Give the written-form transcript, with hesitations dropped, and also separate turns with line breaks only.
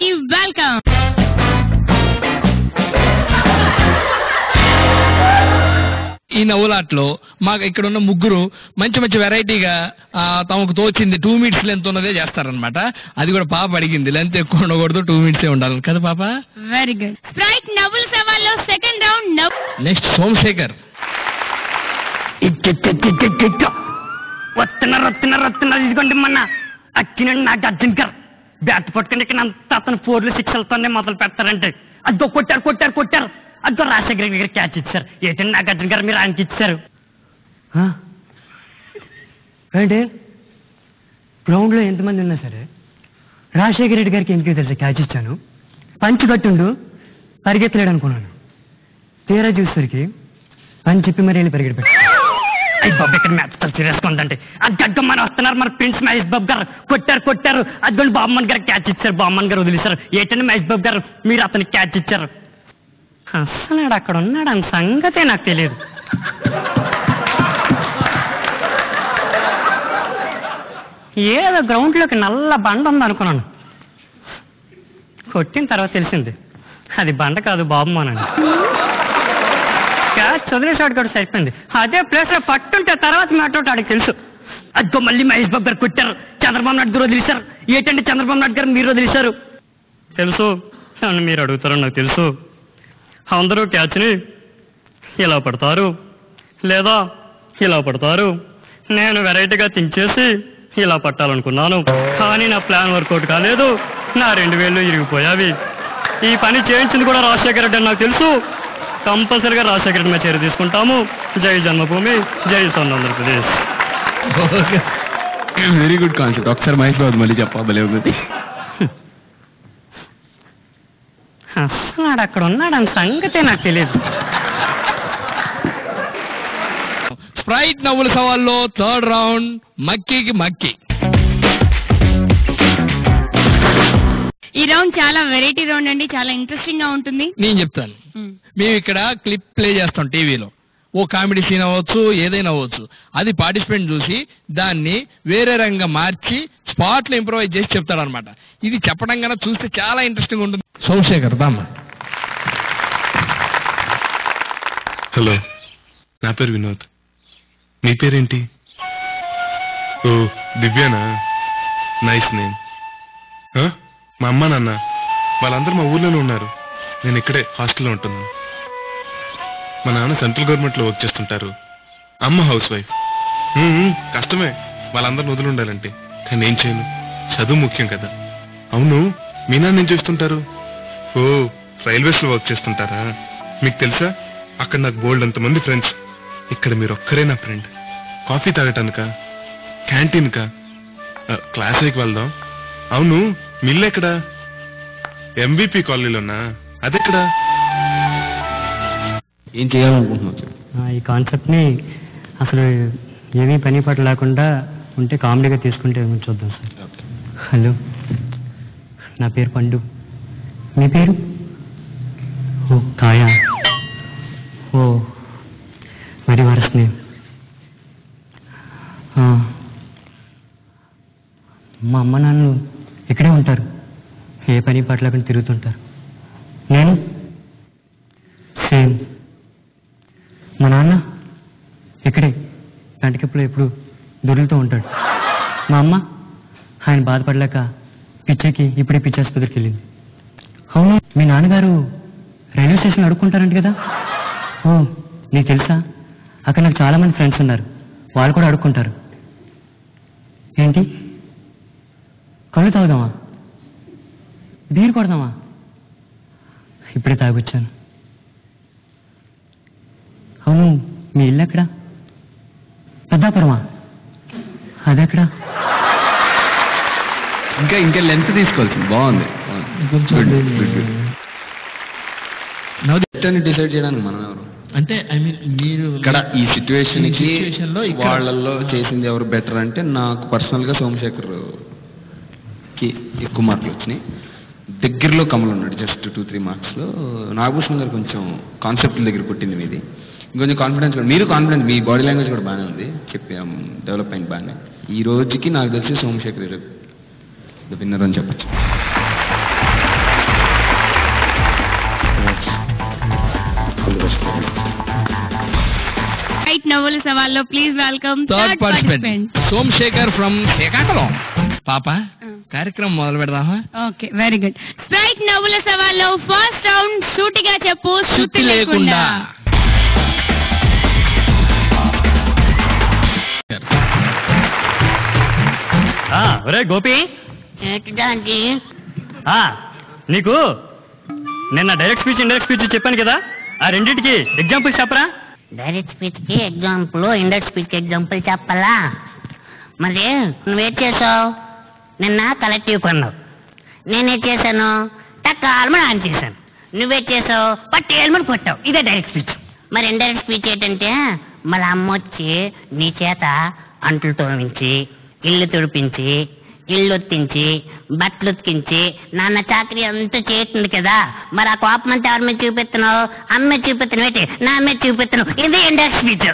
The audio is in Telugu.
వెల్కమ్.
ఈ నవ్వులాట్లో మాకు ఇక్కడ ఉన్న ముగ్గురు మంచి మంచి వెరైటీగా తమకు తోచింది 2 minutes లెంత్ ఉన్నదే చేస్తారనమాట. అది కూడా పాప అడిగింది, లెంత్ ఎక్కువ ఉండకూడదు, 2 minutes ఉండాలి కదా పాప.
Very good. స్ప్రైట్ నవ్వుల సవాల్లో సెకండ్ రౌండ్.
నెక్స్ట్ సోమశేఖర్.
వస్తున్నారు ఇదిగోండి మొన్న అక్కినండి నాకు అర్జున్కర్ బ్యాట్ పట్టుకుని ఇక్కడ అంత అతను 4 6లతోనే మొదలు పెడతారంటే అదో కొట్టారు అదో రాజశేఖర్ దగ్గర క్యాచ్ ఇచ్చారు. ఏంటండి నాకు అర్జున్ గారు మీరు ఆయనకి ఇచ్చారు ఏంటి? గ్రౌండ్లో ఎంతమంది ఉన్నా సరే రాజశేఖర రెడ్డి గారికి ఎందుకు తెలుసా క్యాచ్ ఇచ్చాను? పంచి కట్టుండు పరిగెత్తలేడు అనుకున్నాను. తీరా చూసేసరికి పని చెప్పి మరి వెళ్ళి పరిగెత్తి అయ్యి బాబు ఇక్కడ మ్యాచ్ సీరియస్గా ఉందంటే అది మన వస్తున్నారు మన ప్రిన్స్ మహేష్ బాబు గారు కొట్టారు అదిగోండి బామ్మన్ గారు క్యాచ్ ఇచ్చారు. బామ్మన్ గారు వదిలేశారు. ఏంటండి మహేష్ బాబు గారు మీరు అతనికి క్యాచ్ ఇచ్చారు? అసలు అక్కడ ఉన్నాడు అని సంగతే నాకు తెలియదు. ఏదో గ్రౌండ్లోకి నల్ల బండ ఉందనుకున్నాను. కొట్టిన తర్వాత తెలిసింది అది బండ కాదు బాబుమోనండి. క్యాచ్ వదిలేసాడు కూడా సరిపోయింది. అదే ప్లేస్లో పట్టుంటే తర్వాత మ్యాటర్ ఆడికి తెలుసు. అదిగో మళ్ళీ మహేష్ బాబు గారు కొట్టారు. చంద్రబాబు నాయుడు గారు వదిలేశారు. ఏంటంటే చంద్రబాబు నాయుడు గారు మీరు వదిలేశారు? తెలుసు అని మీరు అడుగుతారని నాకు తెలుసు. అందరూ క్యాచ్ని ఇలా పడతారు లేదా ఇలా పడతారు. నేను వెరైటీగా థింక్ చేసి ఇలా పట్టాలనుకున్నాను. కానీ నా ప్లాన్ వర్కౌట్ కాలేదు. నా 2 వేళ్ళు ఇరిగిపోయావి. ఈ పని చేయించింది కూడా రాజశేఖర రెడ్డి అని నాకు తెలుసు. కంపల్సరీగా రాజశేఖర రెడ్డి మీద చర్య తీసుకుంటాము. జై జన్మభూమి, జై సోన్ ఆంధ్రప్రదేశ్.
Very good concept. ఒకసారి మహేష్ బాబు మళ్ళీ చెప్పాలి.
అసలు అక్కడ ఉన్నాడని సంగతే నాకు తెలియదు.
స్ప్రైట్ నవ్వుల సవాల్లో 3rd రౌండ్ మక్కీకి మక్కీ.
ఈ రౌండ్ చాలా వెరైటీ రౌండ్ అండి. చాలా ఇంట్రెస్టింగ్ గా ఉంటుంది.
నేను చెప్తాను. మేము ఇక్కడ క్లిప్ ప్లే చేస్తాం టీవీలో. ఓ కామెడీ సీన్ అవ్వచ్చు, ఏదైనా అవ్వచ్చు. అది పార్టిసిపెంట్ చూసి దాన్ని వేరే రంగా మార్చి స్పాట్లో ఇంప్రూవైజ్ చేసి చెప్తాడనమాట. ఇది చెప్పడం కన్నా చూస్తే చాలా ఇంట్రెస్టింగ్ ఉంటుంది. సోమశేఖర్ బామ్మ.
హలో, నా పేరు వినోద్. మీ పేరేంటి? ఓ దివ్యానా? Nice name. మా అమ్మ నాన్న వాళ్ళందరూ మా ఊర్లోనే ఉన్నారు. నేను ఇక్కడే హాస్టల్లో ఉంటున్నాను. మా నాన్న సెంట్రల్ గవర్నమెంట్లో వర్క్ చేస్తుంటారు. అమ్మ హౌస్ వైఫ్. కష్టమే వాళ్ళందరిని వదిలి ఉండాలంటే. కానీ ఏం చేయను, చదువు ముఖ్యం కదా. అవును, మీ నాన్న ఏం చేస్తుంటారు? ఓ రైల్వేస్లో వర్క్ చేస్తుంటారా? మీకు తెలుసా, అక్కడ నాకు బోల్డ్ అంతమంది ఫ్రెండ్స్. ఇక్కడ మీరు ఒక్కరే నా ఫ్రెండ్. కాఫీ తాగటానికా, క్యాంటీన్కా, క్లాస్కి వెళ్దాం. అవును, మిల్లు ఎక్కడా? ఎంవిపి కాలనీలోనా? అదెక్కడా?
ఏం చేయాలనుకుంటున్నావు?
ఈ కాన్సెప్ట్ని అసలు ఏమీ పని పాట లేకుండా ఉంటే కామెడీగా తీసుకుంటే చూద్దాం సార్. హలో, నా పేరు పండు. మీ పేరు? ఓ కాయా. ఓ వెరీ వరస్ట్ నేమ్. మా అమ్మ నాన్నలు ఇక్కడే ఉంటారు. ఏ పని పాట లేకుండా తిరుగుతుంటారు. నేను సేమ్. మా నాన్న ఇక్కడే కంటికెప్పుడు ఎప్పుడు దొరుకుతూ ఉంటాడు. మా అమ్మ ఆయన బాధపడలేక పిచ్చికి ఇప్పుడే పిచ్చి ఆసుపత్రికి వెళ్ళింది. అవును, మీ నాన్నగారు రైల్వే స్టేషన్ అడుక్కుంటారంట కదా? ఓ నీకు తెలుసా, అక్కడ నాకు చాలామంది ఫ్రెండ్స్ ఉన్నారు. వాళ్ళు కూడా అడుక్కుంటారు. ఏంటి, కళ్ళు తాగుదామా? బీరు కొడదామా? ఇప్పుడే తాగొచ్చాను. అవును, మీ ఇల్లు ఎక్కడా? పెద్దాపురమా? అదెక్కడా?
ఇంకా లెంత్ తీసుకోవాల్సింది. బాగుంది. డిసైడ్ చేయడానికి మనం ఎవరు?
అంటే ఐ మీన్ మీరు
ఇక్కడ ఈ సిచ్యువేషన్ వాళ్ళల్లో చేసింది ఎవరు బెటర్ అంటే, నాకు పర్సనల్గా సోమశేఖర్కి ఎక్కువ మార్కులు వచ్చినాయి. దగ్గరలో కమల్ ఉన్నాడు, జస్ట్ 2-3 మార్క్స్లో. నాగభూషణ్ గారు కొంచెం కాన్సెప్ట్ దగ్గర కొట్టింది మీది. ఇంకొంచెం కాన్ఫిడెన్స్ కూడా, మీరు కాన్ఫిడెన్స్, మీ బాడీ లాంగ్వేజ్ కూడా బాగానే ఉంది, చెప్పాం డెవలప్ అయింది బాగానే. ఈ రోజుకి నాకు తెలిసి సోమశేఖర్ ద విన్నర్ అని చెప్పచ్చు.
నవ్వుల సవాల్లో please welcome
third participant Somashekhar from Srikakulam. పాప కార్యక్రమం మొదలు పెడదామా?
Okay, very good. స్ట్రైక్ నవ్వుల సవాల్లో ఫస్ట్ రౌండ్ సూటిగా చెప్పు శృతి లేకుండా.
ఒరే గోపి, నీకు నిన్న డైరెక్ట్ స్పీచ్ ఇండైరెక్ట్ స్పీచ్ చెప్పాను కదా, ఆ రెండింటికి ఎగ్జాంపుల్ చెప్పరా?
డైరెక్ట్ స్పీచ్కి ఎగ్జాంపుల్, ఇండైరెక్ట్ స్పీచ్కి ఎగ్జాంపుల్ చెప్పాలా? మరి నువ్వేం చేసావు? నిన్న కలెక్టివ్ కొన్నావు, నేనేం చేశాను? టక్క ఆల్మని ఆన్ చేశాను. నువ్వేం చేసావు? పట్టి ఆల్మని కొట్టావు. ఇదే డైరెక్ట్ స్పీచ్. మరి ఇండైరెక్ట్ స్పీచ్ ఏంటంటే మళ్ళీ అమ్మ వచ్చి నీ చేత అంట్లు తోమించి, ఇల్లు తుడిపించి, ఇల్లు ఒత్తించి, బట్టలు ఉతికించి, నాన్న చాకరీ అంతా చేస్తుంది కదా, మరి ఆ కోపం అంతా ఎవరి మీద చూపిస్తున్నావు? అమ్మ మీద చూపిస్తున్నావు ఏంటి? నా మీద చూపిస్తున్నావు. ఇది ఇండైరెక్ట్ స్పీచ్.